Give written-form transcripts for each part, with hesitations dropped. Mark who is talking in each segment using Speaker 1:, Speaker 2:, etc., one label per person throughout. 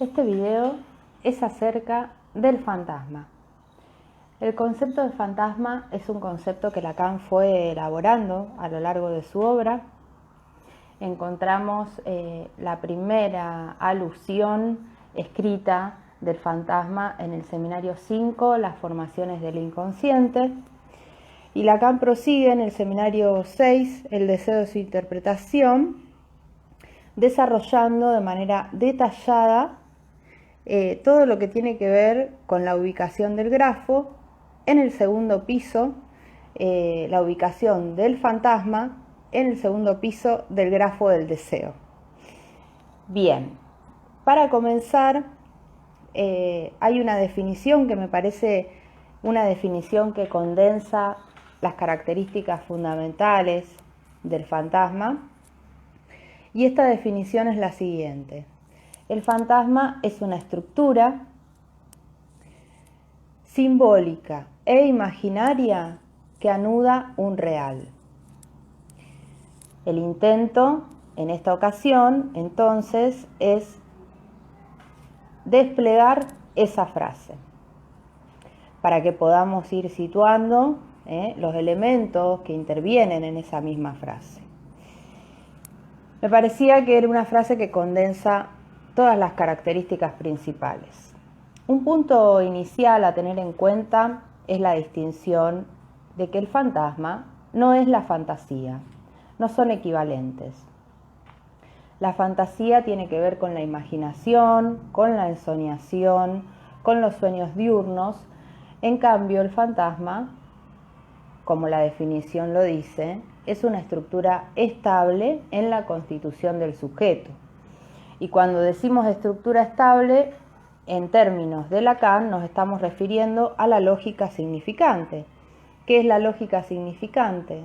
Speaker 1: Este video es acerca del fantasma. El concepto de fantasma es un concepto que Lacan fue elaborando a lo largo de su obra. Encontramos la primera alusión escrita del fantasma en el seminario 5, Las formaciones del inconsciente. Y Lacan prosigue en el seminario 6, El deseo de su interpretación, desarrollando de manera detallada todo lo que tiene que ver con la ubicación del grafo en el segundo piso, la ubicación del fantasma en el segundo piso del grafo del deseo. Bien, para comenzar, hay una definición que me parece una definición que condensa las características fundamentales del fantasma, y esta definición es la siguiente. El fantasma es una estructura simbólica e imaginaria que anuda un real. El intento, en esta ocasión, entonces, es desplegar esa frase para que podamos ir situando los elementos que intervienen en esa misma frase. Me parecía que era una frase que condensa todas las características principales. Un punto inicial a tener en cuenta es la distinción de que el fantasma no es la fantasía, no son equivalentes. La fantasía tiene que ver con la imaginación, con la ensoñación, con los sueños diurnos. En cambio, el fantasma, como la definición lo dice, es una estructura estable en la constitución del sujeto. Y cuando decimos estructura estable, en términos de Lacan, nos estamos refiriendo a la lógica significante. ¿Qué es la lógica significante?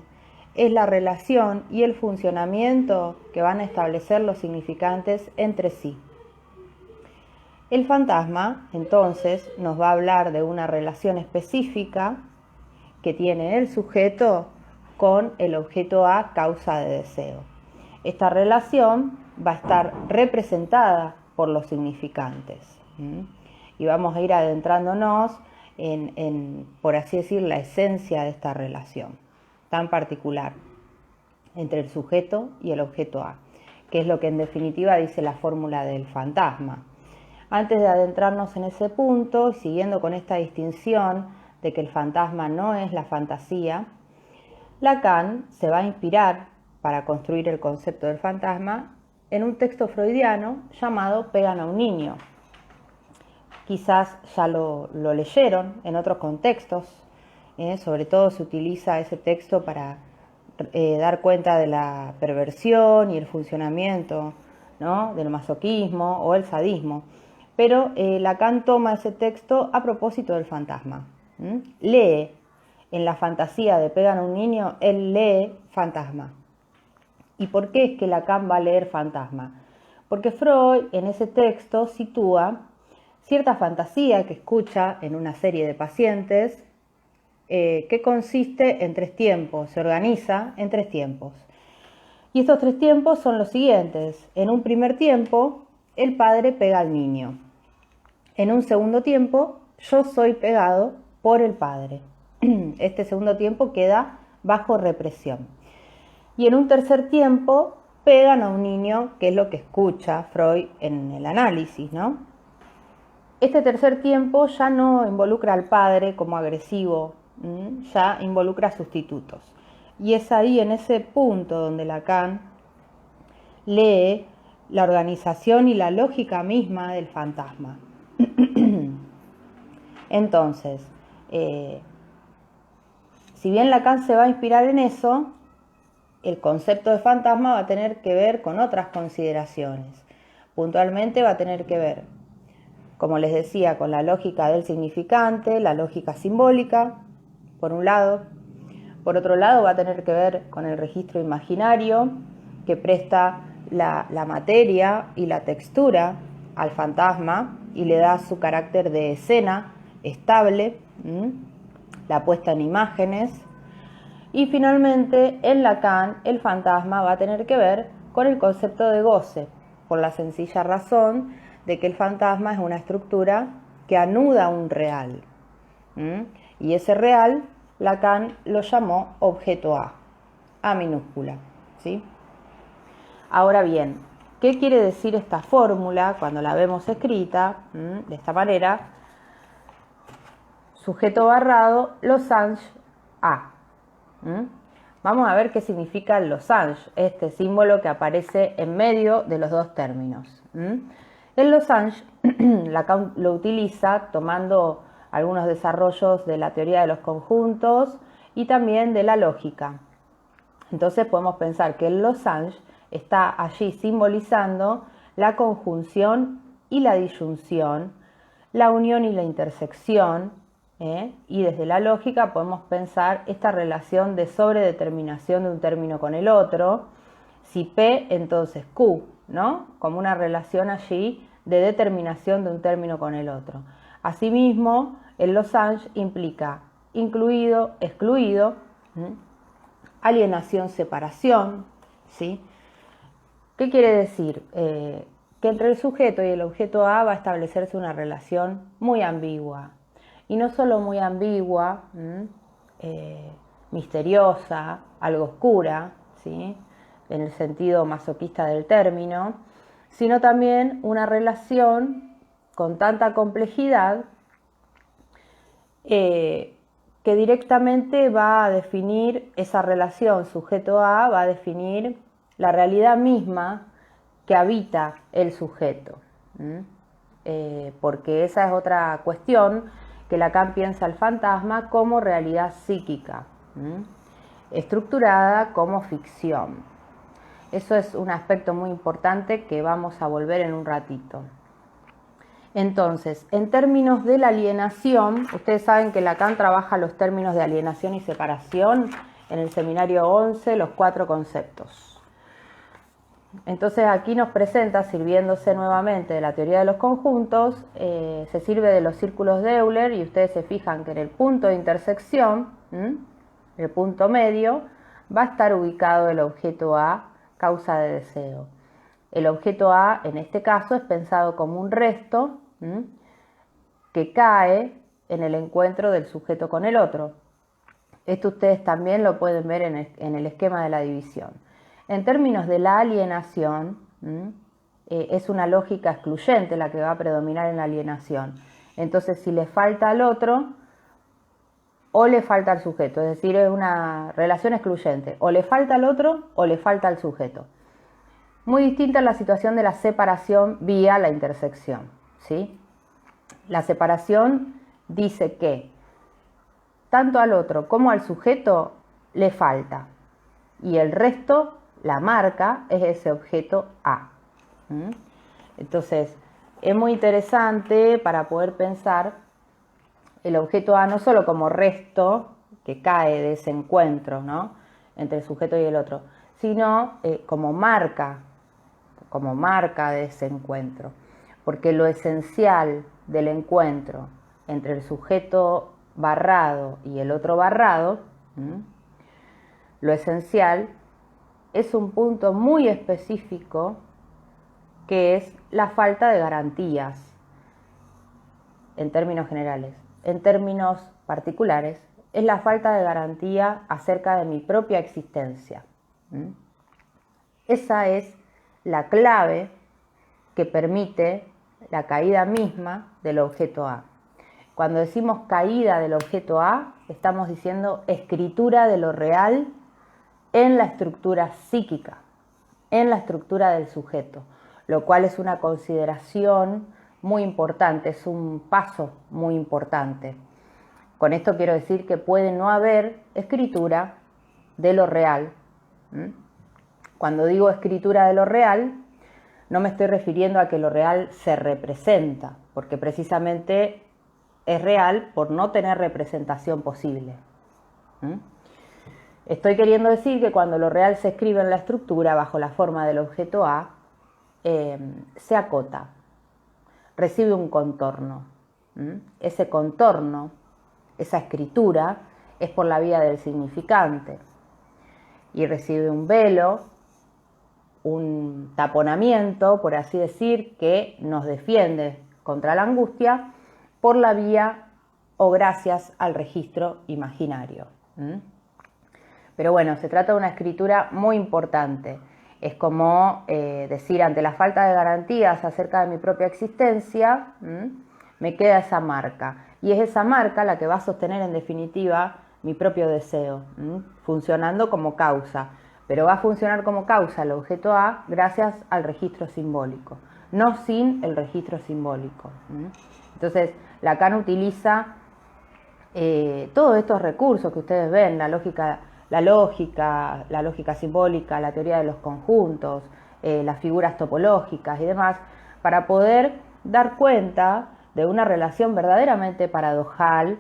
Speaker 1: Es la relación y el funcionamiento que van a establecer los significantes entre sí. El fantasma, entonces, nos va a hablar de una relación específica que tiene el sujeto con el objeto A, causa de deseo. Esta relación va a estar representada por los significantes. Y vamos a ir adentrándonos en, por así decir, la esencia de esta relación tan particular entre el sujeto y el objeto A, que es lo que en definitiva dice la fórmula del fantasma. Antes de adentrarnos en ese punto, y siguiendo con esta distinción de que el fantasma no es la fantasía, Lacan se va a inspirar para construir el concepto del fantasma en un texto freudiano llamado Pegan a un niño. Quizás ya lo leyeron en otros contextos, sobre todo se utiliza ese texto para dar cuenta de la perversión y el funcionamiento, ¿no?, del masoquismo o el sadismo. Pero Lacan toma ese texto a propósito del fantasma. Lee en la fantasía de Pegan a un niño, él lee fantasma. ¿Y por qué es que Lacan va a leer fantasma? Porque Freud en ese texto sitúa cierta fantasía que escucha en una serie de pacientes que consiste en 3 tiempos, se organiza en 3 tiempos. Y estos 3 tiempos son los siguientes. En un primer tiempo, el padre pega al niño. En un segundo tiempo, yo soy pegado por el padre. Este segundo tiempo queda bajo represión. Y en un tercer tiempo, pegan a un niño, que es lo que escucha Freud en el análisis, ¿no? Este tercer tiempo ya no involucra al padre como agresivo, ya involucra sustitutos. Y es ahí, en ese punto, donde Lacan lee la organización y la lógica misma del fantasma. Entonces, si bien Lacan se va a inspirar en eso, el concepto de fantasma va a tener que ver con otras consideraciones. Puntualmente va a tener que ver, como les decía, con la lógica del significante, la lógica simbólica, por un lado. Por otro lado, va a tener que ver con el registro imaginario que presta la materia y la textura al fantasma y le da su carácter de escena estable, la puesta en imágenes. Y finalmente, en Lacan, el fantasma va a tener que ver con el concepto de goce, por la sencilla razón de que el fantasma es una estructura que anuda un real. Y ese real, Lacan lo llamó objeto A minúscula, ¿sí? Ahora bien, ¿qué quiere decir esta fórmula cuando la vemos escrita de esta manera? Sujeto barrado, losange A. Vamos a ver qué significa el losange, este símbolo que aparece en medio de los dos términos. El losange Lacan lo utiliza tomando algunos desarrollos de la teoría de los conjuntos y también de la lógica. Entonces podemos pensar que el losange está allí simbolizando la conjunción y la disyunción, la unión y la intersección, y desde la lógica podemos pensar esta relación de sobredeterminación de un término con el otro, si P, entonces Q, ¿no? Como una relación allí de determinación de un término con el otro. Asimismo, el losange implica incluido, excluido, alienación, separación, ¿sí? ¿Qué quiere decir? Que entre el sujeto y el objeto A va a establecerse una relación muy ambigua. Y no solo muy ambigua, misteriosa, algo oscura, ¿sí? En el sentido masoquista del término, sino también una relación con tanta complejidad que directamente va a definir esa relación sujeto-A, va a definir la realidad misma que habita el sujeto. Porque esa es otra cuestión, que Lacan piensa el fantasma como realidad psíquica, estructurada como ficción. Eso es un aspecto muy importante que vamos a volver en un ratito. Entonces, en términos de la alienación, ustedes saben que Lacan trabaja los términos de alienación y separación en el seminario 11, los 4 conceptos. Entonces aquí nos presenta, sirviéndose nuevamente de la teoría de los conjuntos, se sirve de los círculos de Euler y ustedes se fijan que en el punto de intersección, el punto medio, va a estar ubicado el objeto A, causa de deseo. El objeto A, en este caso, es pensado como un resto que cae en el encuentro del sujeto con el otro. Esto ustedes también lo pueden ver en el esquema de la división. En términos de la alienación, es una lógica excluyente la que va a predominar en la alienación. Entonces, si le falta al otro, o le falta al sujeto, es decir, es una relación excluyente. O le falta al otro, o le falta al sujeto. Muy distinta es la situación de la separación vía la intersección, ¿sí? La separación dice que tanto al otro como al sujeto le falta, y el resto, la marca, es ese objeto A. Entonces, es muy interesante para poder pensar el objeto A no solo como resto que cae de ese encuentro, ¿no?, entre el sujeto y el otro, sino como marca de ese encuentro. Porque lo esencial del encuentro entre el sujeto barrado y el otro barrado, lo esencial es un punto muy específico que es la falta de garantías en términos generales. En términos particulares, es la falta de garantía acerca de mi propia existencia. Esa es la clave que permite la caída misma del objeto A. Cuando decimos caída del objeto A, estamos diciendo escritura de lo real en la estructura psíquica, en la estructura del sujeto, lo cual es una consideración muy importante, es un paso muy importante. Con esto quiero decir que puede no haber escritura de lo real. Cuando digo escritura de lo real, no me estoy refiriendo a que lo real se representa, porque precisamente es real por no tener representación posible. Estoy queriendo decir que cuando lo real se escribe en la estructura bajo la forma del objeto A, se acota, recibe un contorno. Ese contorno, esa escritura, es por la vía del significante y recibe un velo un taponamiento, por así decir, que nos defiende contra la angustia por la vía o gracias al registro imaginario. Pero bueno, se trata de una escritura muy importante. Es como decir, ante la falta de garantías acerca de mi propia existencia, me queda esa marca. Y es esa marca la que va a sostener en definitiva mi propio deseo, funcionando como causa. Pero va a funcionar como causa el objeto A gracias al registro simbólico, no sin el registro simbólico. Entonces, Lacan utiliza todos estos recursos que ustedes ven, la lógica simbólica, la teoría de los conjuntos, las figuras topológicas y demás, para poder dar cuenta de una relación verdaderamente paradojal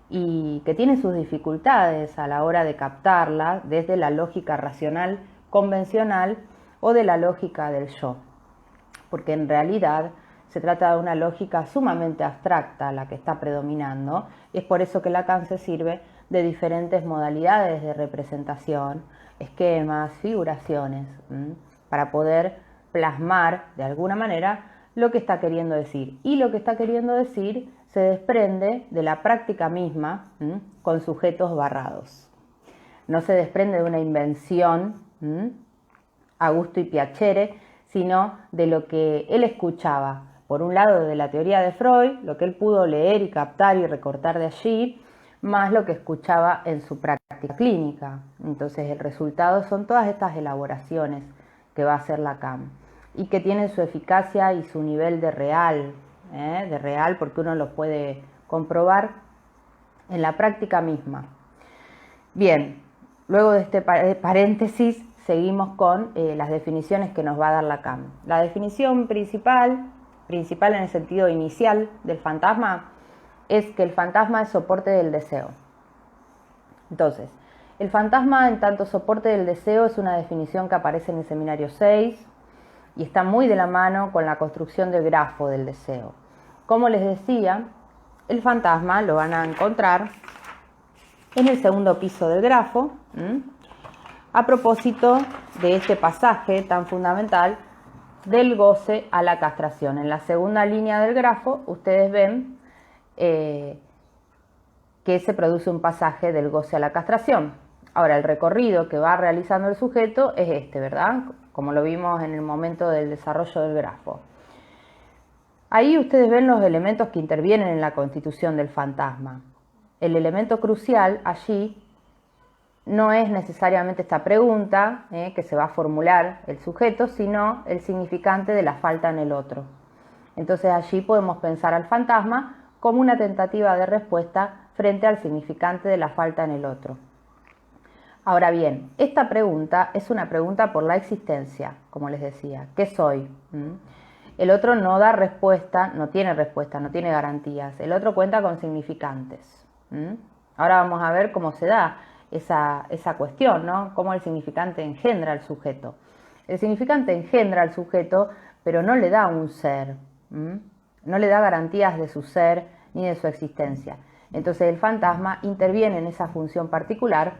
Speaker 1: y que tiene sus dificultades a la hora de captarla desde la lógica racional convencional o de la lógica del yo, porque en realidad se trata de una lógica sumamente abstracta la que está predominando, y es por eso que Lacan se sirve de diferentes modalidades de representación, esquemas, figuraciones, para poder plasmar de alguna manera lo que está queriendo decir. Y lo que está queriendo decir se desprende de la práctica misma con sujetos barrados. No se desprende de una invención a gusto y piacere, sino de lo que él escuchaba. Por un lado, de la teoría de Freud, lo que él pudo leer y captar y recortar de allí, más lo que escuchaba en su práctica clínica. Entonces, el resultado son todas estas elaboraciones que va a hacer Lacan y que tienen su eficacia y su nivel de real porque uno lo puede comprobar en la práctica misma. Bien, luego de este paréntesis, seguimos con las definiciones que nos va a dar Lacan. La definición principal en el sentido inicial del fantasma, es que el fantasma es soporte del deseo. Entonces, el fantasma en tanto soporte del deseo es una definición que aparece en el seminario 6 y está muy de la mano con la construcción del grafo del deseo. Como les decía, el fantasma lo van a encontrar en el segundo piso del grafo, a propósito de este pasaje tan fundamental del goce a la castración. En la segunda línea del grafo ustedes ven que se produce un pasaje del goce a la castración. Ahora, el recorrido que va realizando el sujeto es este, ¿verdad? Como lo vimos en el momento del desarrollo del grafo. Ahí ustedes ven los elementos que intervienen en la constitución del fantasma. El elemento crucial allí no es necesariamente esta pregunta que se va a formular el sujeto, sino el significante de la falta en el otro. Entonces allí podemos pensar al fantasma como una tentativa de respuesta frente al significante de la falta en el otro. Ahora bien, esta pregunta es una pregunta por la existencia, como les decía. ¿Qué soy? El otro no da respuesta, no tiene garantías. El otro cuenta con significantes. Ahora vamos a ver cómo se da esa cuestión, ¿no? Cómo el significante engendra al sujeto. El significante engendra al sujeto, pero no le da un ser, no le da garantías de su ser ni de su existencia. Entonces el fantasma interviene en esa función particular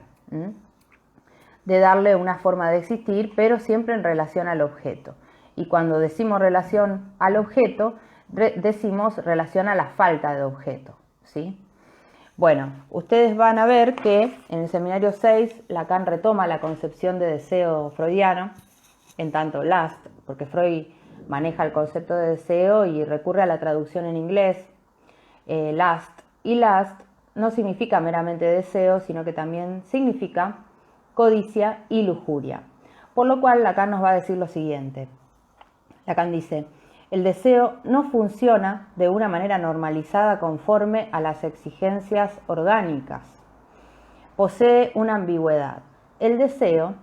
Speaker 1: de darle una forma de existir, pero siempre en relación al objeto. Y cuando decimos relación al objeto, decimos relación a la falta de objeto, ¿sí? Bueno, ustedes van a ver que en el seminario 6 Lacan retoma la concepción de deseo freudiano, en tanto lust, porque Freud maneja el concepto de deseo y recurre a la traducción en inglés, lust, y lust no significa meramente deseo, sino que también significa codicia y lujuria. Por lo cual Lacan nos va a decir lo siguiente. Lacan dice: el deseo no funciona de una manera normalizada conforme a las exigencias orgánicas. Posee una ambigüedad. El deseo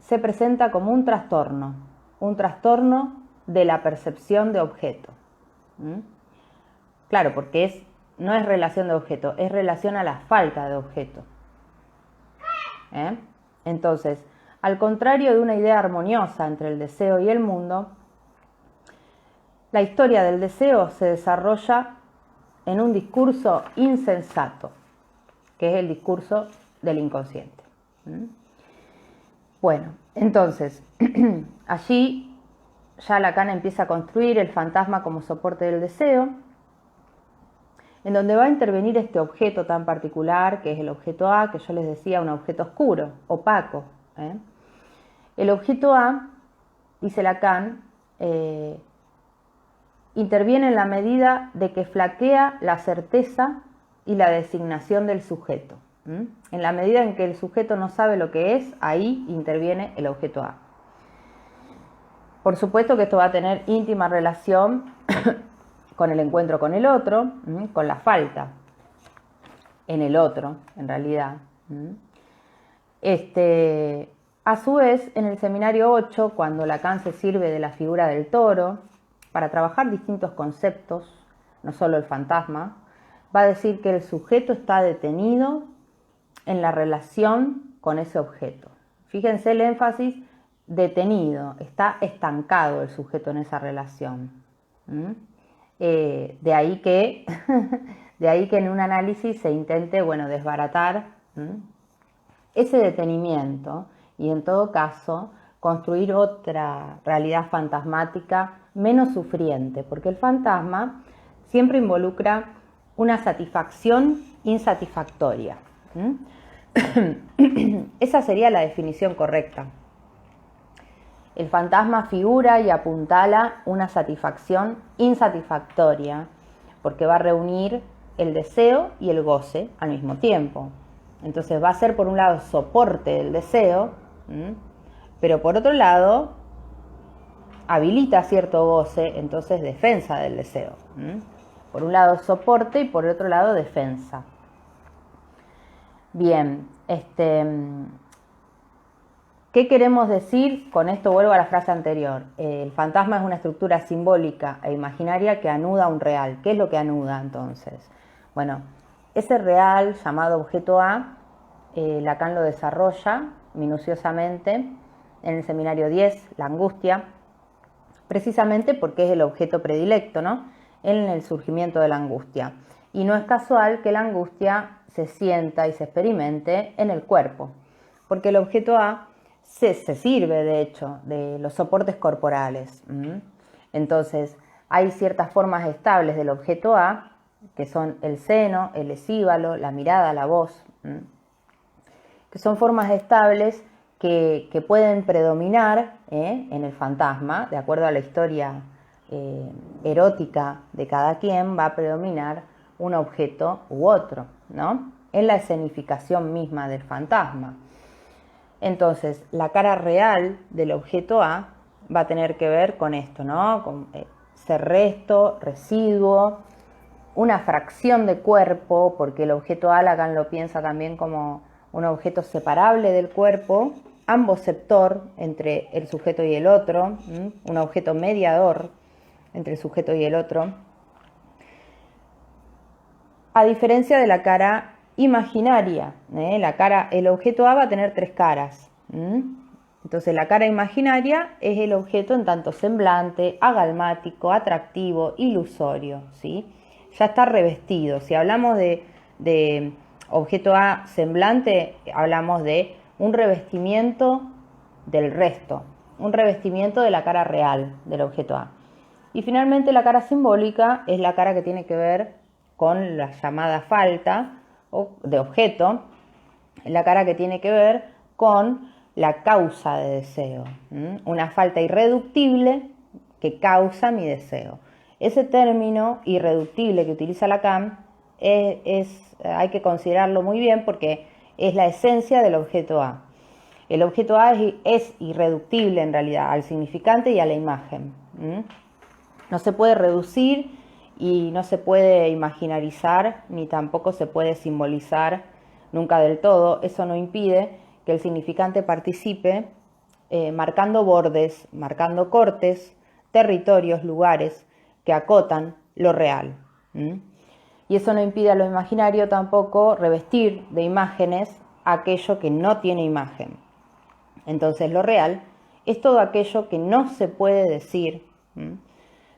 Speaker 1: se presenta como un trastorno de la percepción de objeto. Claro, porque no es relación de objeto, es relación a la falta de objeto. Entonces, al contrario de una idea armoniosa entre el deseo y el mundo, la historia del deseo se desarrolla en un discurso insensato, que es el discurso del inconsciente. Bueno, entonces, allí ya Lacan empieza a construir el fantasma como soporte del deseo, en donde va a intervenir este objeto tan particular, que es el objeto A, que yo les decía, un objeto oscuro, opaco. El objeto A, dice Lacan, interviene en la medida de que flaquea la certeza y la designación del sujeto. En la medida en que el sujeto no sabe lo que es, ahí interviene el objeto A. Por supuesto que esto va a tener íntima relación con el encuentro con el otro, con la falta en el otro, en realidad. A su vez, en el seminario 8, cuando Lacan se sirve de la figura del toro para trabajar distintos conceptos, no solo el fantasma, va a decir que el sujeto está detenido en la relación con ese objeto. Fíjense el énfasis, detenido, está estancado el sujeto en esa relación. De ahí que en un análisis se intente, desbaratar ese detenimiento y en todo caso construir otra realidad fantasmática menos sufriente, porque el fantasma siempre involucra una satisfacción insatisfactoria. Esa sería la definición correcta. El fantasma figura y apuntala una satisfacción insatisfactoria, porque va a reunir el deseo y el goce al mismo tiempo. Entonces va a ser por un lado soporte del deseo, pero por otro lado habilita cierto goce, entonces defensa del deseo. Por un lado soporte y por otro lado defensa. Bien, ¿qué queremos decir? Con esto vuelvo a la frase anterior. El fantasma es una estructura simbólica e imaginaria que anuda un real. ¿Qué es lo que anuda entonces? Bueno, ese real llamado objeto A, Lacan lo desarrolla minuciosamente en el seminario 10, la angustia, precisamente porque es el objeto predilecto, ¿no?, en el surgimiento de la angustia. Y no es casual que la angustia se sienta y se experimente en el cuerpo, porque el objeto A se sirve, de hecho, de los soportes corporales. Entonces, hay ciertas formas estables del objeto A, que son el seno, el esíbalo, la mirada, la voz, que son formas estables que pueden predominar en el fantasma, de acuerdo a la historia erótica de cada quien, va a predominar un objeto u otro, ¿no?, en la escenificación misma del fantasma. Entonces, la cara real del objeto A va a tener que ver con esto, ¿no?, con ser resto, residuo, una fracción de cuerpo, porque el objeto A Lacan lo piensa también como un objeto separable del cuerpo, ambos-sector entre el sujeto y el otro, un objeto mediador entre el sujeto y el otro, a diferencia de la cara imaginaria. El objeto A va a tener tres caras. Entonces la cara imaginaria es el objeto en tanto semblante, agalmático, atractivo, ilusorio, ¿sí? Ya está revestido. Si hablamos de objeto A semblante, hablamos de un revestimiento del resto, un revestimiento de la cara real del objeto A. Y finalmente la cara simbólica es la cara que tiene que ver con la llamada falta de objeto, la cara que tiene que ver con la causa de deseo, una falta irreductible que causa mi deseo. Ese término irreductible que utiliza Lacan hay que considerarlo muy bien porque es la esencia del objeto A. El objeto A es irreductible en realidad al significante y a la imagen. No se puede reducir y no se puede imaginarizar ni tampoco se puede simbolizar nunca del todo. Eso no impide que el significante participe marcando bordes, marcando cortes, territorios, lugares que acotan lo real. Y eso no impide a lo imaginario tampoco revestir de imágenes aquello que no tiene imagen. Entonces lo real es todo aquello que no se puede decir.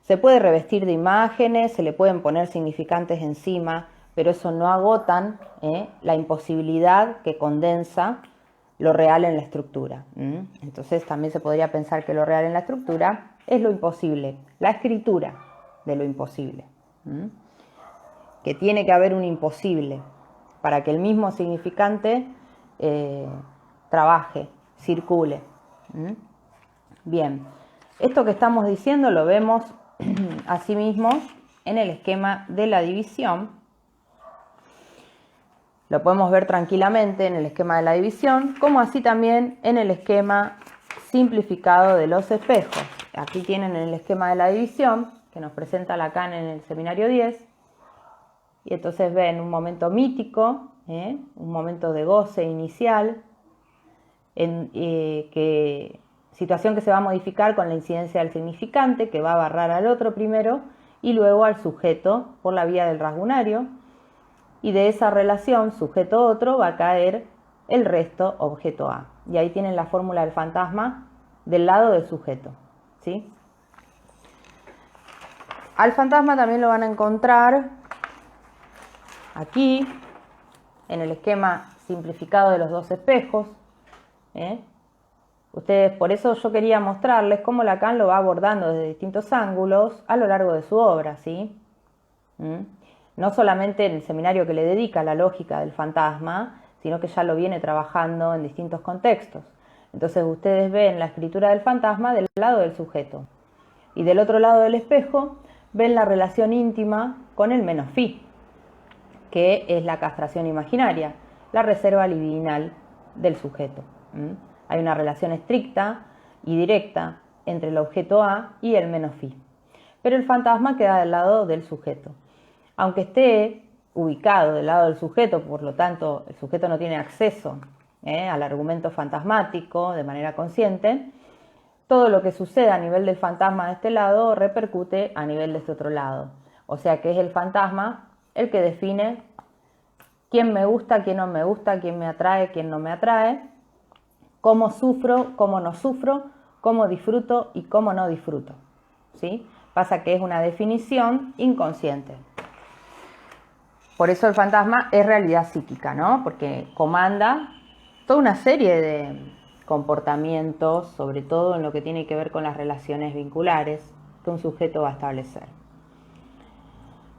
Speaker 1: Se puede revestir de imágenes, se le pueden poner significantes encima, pero eso no agotan la imposibilidad que condensa lo real en la estructura. Entonces también se podría pensar que lo real en la estructura es lo imposible, la escritura de lo imposible. Que tiene que haber un imposible para que el mismo significante trabaje, circule. Bien, esto que estamos diciendo lo vemos asimismo en el esquema de la división. Lo podemos ver tranquilamente en el esquema de la división, como así también en el esquema simplificado de los espejos. Aquí tienen el esquema de la división que nos presenta Lacan en el seminario 10. Y entonces ven un momento mítico, un momento de goce inicial, situación que se va a modificar con la incidencia del significante, que va a barrar al otro primero y luego al sujeto por la vía del rasgunario. Y de esa relación sujeto-otro va a caer el resto objeto A. Y ahí tienen la fórmula del fantasma del lado del sujeto, ¿sí? Al fantasma también lo van a encontrar aquí, en el esquema simplificado de los dos espejos. Ustedes, por eso yo quería mostrarles cómo Lacan lo va abordando desde distintos ángulos a lo largo de su obra, ¿sí? No solamente en el seminario que le dedica a la lógica del fantasma, sino que ya lo viene trabajando en distintos contextos. Entonces ustedes ven la escritura del fantasma del lado del sujeto. Y del otro lado del espejo ven la relación íntima con el menos phi, que es la castración imaginaria, la reserva libidinal del sujeto. Hay una relación estricta y directa entre el objeto A y el menos phi. Pero el fantasma queda del lado del sujeto. Aunque esté ubicado del lado del sujeto, por lo tanto el sujeto no tiene acceso al argumento fantasmático de manera consciente, todo lo que suceda a nivel del fantasma de este lado repercute a nivel de este otro lado. O sea que es el fantasma el que define quién me gusta, quién no me gusta, quién me atrae, quién no me atrae, cómo sufro, cómo no sufro, cómo disfruto y cómo no disfruto, ¿sí? Pasa que es una definición inconsciente. Por eso el fantasma es realidad psíquica, ¿no? Porque comanda toda una serie de comportamientos, sobre todo en lo que tiene que ver con las relaciones vinculares que un sujeto va a establecer.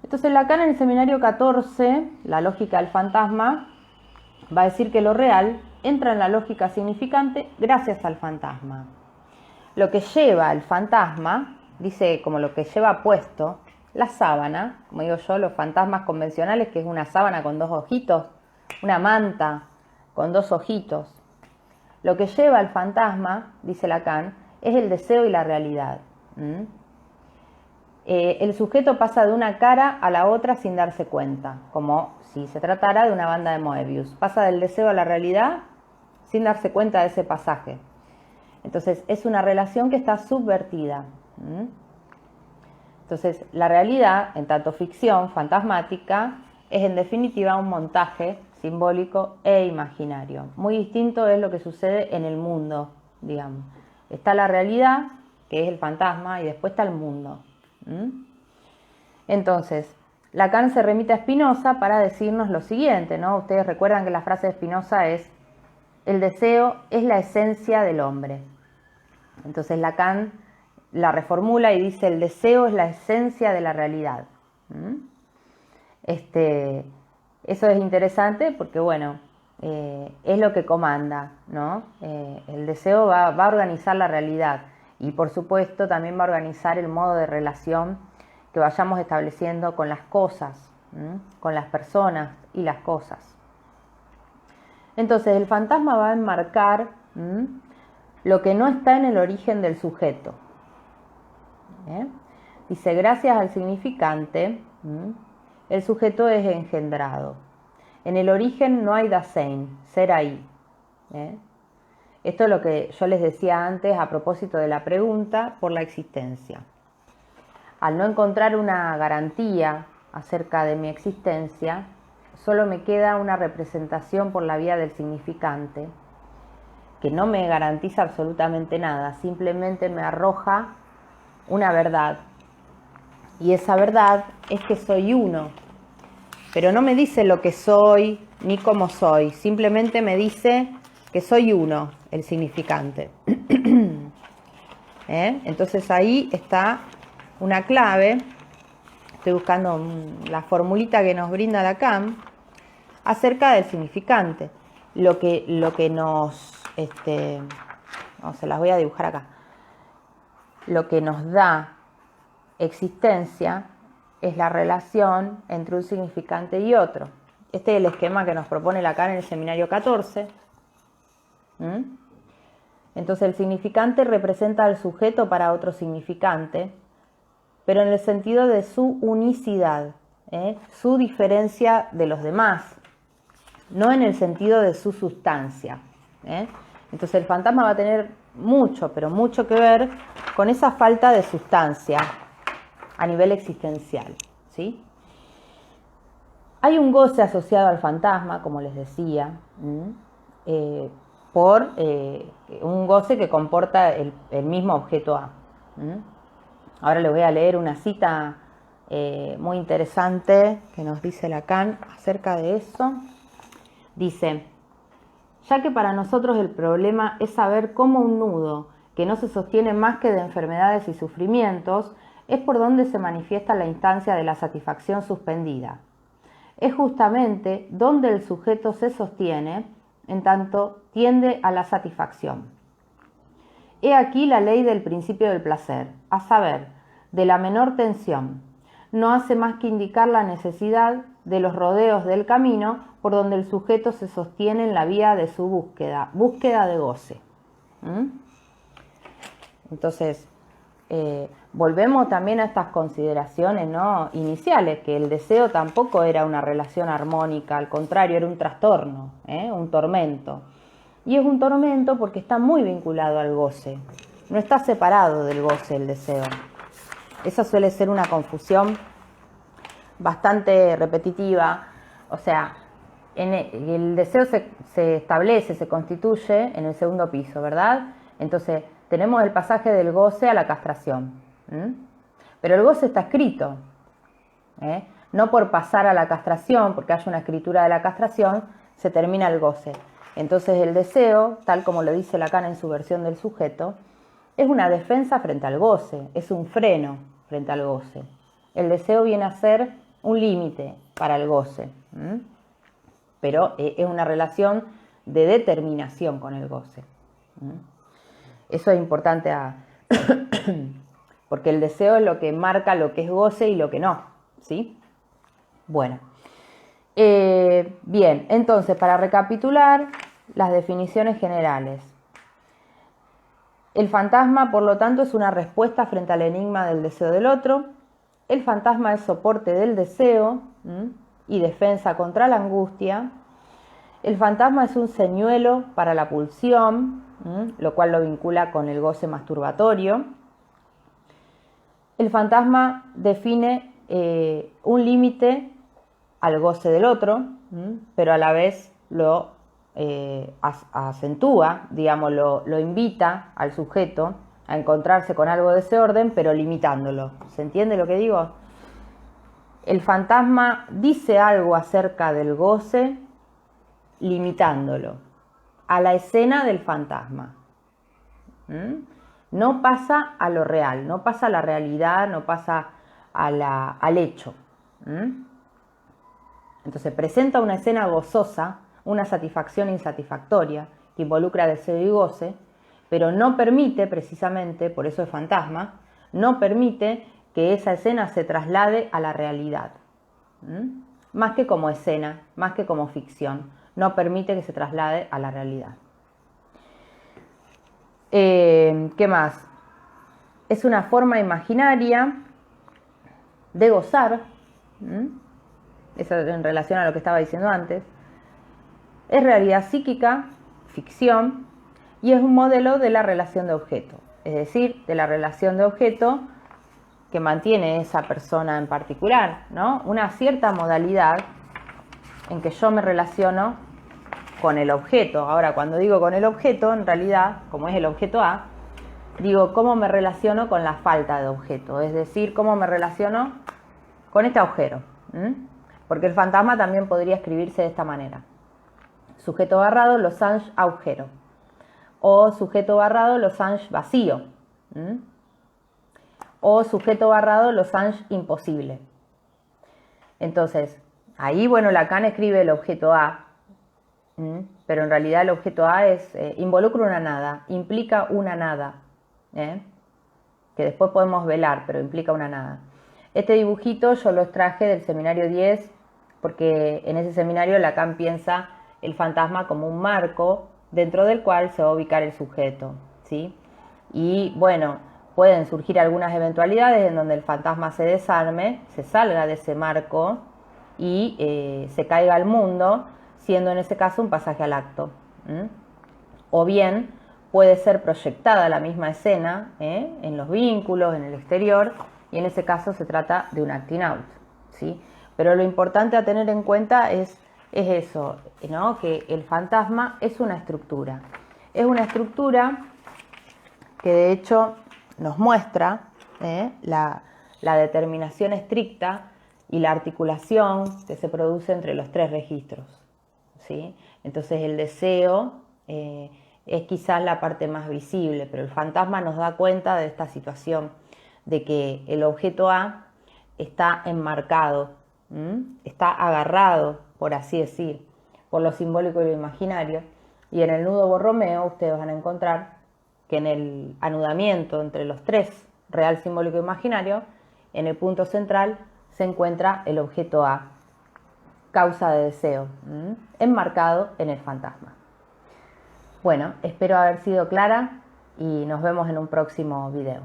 Speaker 1: Entonces Lacan en el seminario 14, la lógica del fantasma, va a decir que lo real entra en la lógica significante gracias al fantasma. Lo que lleva al fantasma, dice como lo que lleva puesto, la sábana, como digo yo, los fantasmas convencionales, que es una sábana con dos ojitos, una manta con dos ojitos. Lo que lleva al fantasma, dice Lacan, es el deseo y la realidad. El sujeto pasa de una cara a la otra sin darse cuenta, como si se tratara de una banda de Moebius. Pasa del deseo a la realidad sin darse cuenta de ese pasaje. Entonces, es una relación que está subvertida. Entonces, la realidad, en tanto ficción fantasmática, es en definitiva un montaje simbólico e imaginario. Muy distinto es lo que sucede en el mundo, digamos. Está la realidad, que es el fantasma, y después está el mundo. Entonces, Lacan se remite a Spinoza para decirnos lo siguiente, ¿no? Ustedes recuerdan que la frase de Spinoza es: el deseo es la esencia del hombre. Entonces Lacan la reformula y dice: el deseo es la esencia de la realidad. Eso es interesante porque, bueno, es lo que comanda, ¿no? El deseo va a organizar la realidad y, por supuesto, también va a organizar el modo de relación que vayamos estableciendo con las cosas, con las personas y las cosas. Entonces, el fantasma va a enmarcar lo que no está en el origen del sujeto. Dice: gracias al significante, el sujeto es engendrado. En el origen no hay Dasein, ser ahí. Esto es lo que yo les decía antes a propósito de la pregunta por la existencia. Al no encontrar una garantía acerca de mi existencia, solo me queda una representación por la vía del significante, que no me garantiza absolutamente nada, simplemente me arroja una verdad. Y esa verdad es que soy uno, pero no me dice lo que soy ni cómo soy, simplemente me dice que soy uno, el significante. Entonces ahí está una clave. Estoy buscando la formulita que nos brinda Lacan acerca del significante. Lo que nos, no, se las voy a dibujar acá. Lo que nos da existencia es la relación entre un significante y otro. Este es el esquema que nos propone Lacan en el seminario 14. Entonces el significante representa al sujeto para otro significante, pero en el sentido de su unicidad, su diferencia de los demás, no en el sentido de su sustancia. Entonces el fantasma va a tener mucho, pero mucho que ver con esa falta de sustancia a nivel existencial, ¿sí? Hay un goce asociado al fantasma, como les decía, por un goce que comporta el mismo objeto A. Ahora les voy a leer una cita muy interesante que nos dice Lacan acerca de eso. Dice: ya que para nosotros el problema es saber cómo un nudo que no se sostiene más que de enfermedades y sufrimientos es por donde se manifiesta la instancia de la satisfacción suspendida. Es justamente donde el sujeto se sostiene, en tanto tiende a la satisfacción. He aquí la ley del principio del placer, a saber, de la menor tensión. No hace más que indicar la necesidad de los rodeos del camino por donde el sujeto se sostiene en la vía de su búsqueda de goce. Entonces, volvemos también a estas consideraciones, ¿no?, iniciales, que el deseo tampoco era una relación armónica, al contrario, era un trastorno, un tormento. Y es un tormento porque está muy vinculado al goce, no está separado del goce el deseo. Esa suele ser una confusión bastante repetitiva. O sea, el deseo se establece, se constituye en el segundo piso, ¿verdad? Entonces tenemos el pasaje del goce a la castración. Pero el goce está escrito. No por pasar a la castración, porque haya una escritura de la castración, se termina el goce. Entonces el deseo, tal como lo dice Lacan en su versión del sujeto, es una defensa frente al goce, es un freno frente al goce. El deseo viene a ser un límite para el goce, pero es una relación de determinación con el goce. Eso es importante porque el deseo es lo que marca lo que es goce y lo que no, ¿sí? Bueno. Bien, entonces, para recapitular las definiciones generales. El fantasma, por lo tanto, es una respuesta frente al enigma del deseo del otro. El fantasma es soporte del deseo y defensa contra la angustia. El fantasma es un señuelo para la pulsión, lo cual lo vincula con el goce masturbatorio. El fantasma define un límite al goce del otro, pero a la vez lo acentúa, digamos, lo invita al sujeto a encontrarse con algo de ese orden, pero limitándolo. ¿Se entiende lo que digo? El fantasma dice algo acerca del goce, limitándolo a la escena del fantasma. No pasa a lo real, no pasa a la realidad, no pasa al hecho. Entonces presenta una escena gozosa, una satisfacción insatisfactoria que involucra deseo y goce, pero no permite, precisamente, por eso es fantasma, no permite que esa escena se traslade a la realidad. Más que como escena, más que como ficción, no permite que se traslade a la realidad. ¿Qué más? Es una forma imaginaria de gozar, eso en relación a lo que estaba diciendo antes. Es realidad psíquica, ficción, y es un modelo de la relación de objeto, es decir, de la relación de objeto que mantiene esa persona en particular, ¿no? Una cierta modalidad en que yo me relaciono con el objeto. Ahora, cuando digo con el objeto, en realidad, como es el objeto A, digo cómo me relaciono con la falta de objeto, es decir, cómo me relaciono con este agujero. Porque el fantasma también podría escribirse de esta manera. Sujeto barrado, losange agujero. O sujeto barrado, losange vacío. O sujeto barrado, losange imposible. Entonces, ahí, bueno, Lacan escribe el objeto A, pero en realidad el objeto A involucra una nada, implica una nada, que después podemos velar, pero implica una nada. Este dibujito yo lo extraje del seminario 10, porque en ese seminario Lacan piensa el fantasma como un marco dentro del cual se va a ubicar el sujeto, ¿sí? Y bueno, pueden surgir algunas eventualidades en donde el fantasma se desarme, se salga de ese marco y se caiga al mundo, siendo en ese caso un pasaje al acto. O bien puede ser proyectada la misma escena en los vínculos, en el exterior, y en ese caso se trata de un acting out, ¿sí? Pero lo importante a tener en cuenta es eso, ¿no? Que el fantasma es una estructura. Es una estructura que de hecho nos muestra la determinación estricta y la articulación que se produce entre los tres registros, ¿sí? Entonces el deseo es quizás la parte más visible, pero el fantasma nos da cuenta de esta situación, de que el objeto A está enmarcado, está agarrado, por así decir, por lo simbólico y lo imaginario, y en el nudo Borromeo ustedes van a encontrar que en el anudamiento entre los tres, real, simbólico e imaginario, en el punto central se encuentra el objeto A, causa de deseo, enmarcado en el fantasma. Bueno, espero haber sido clara y nos vemos en un próximo video.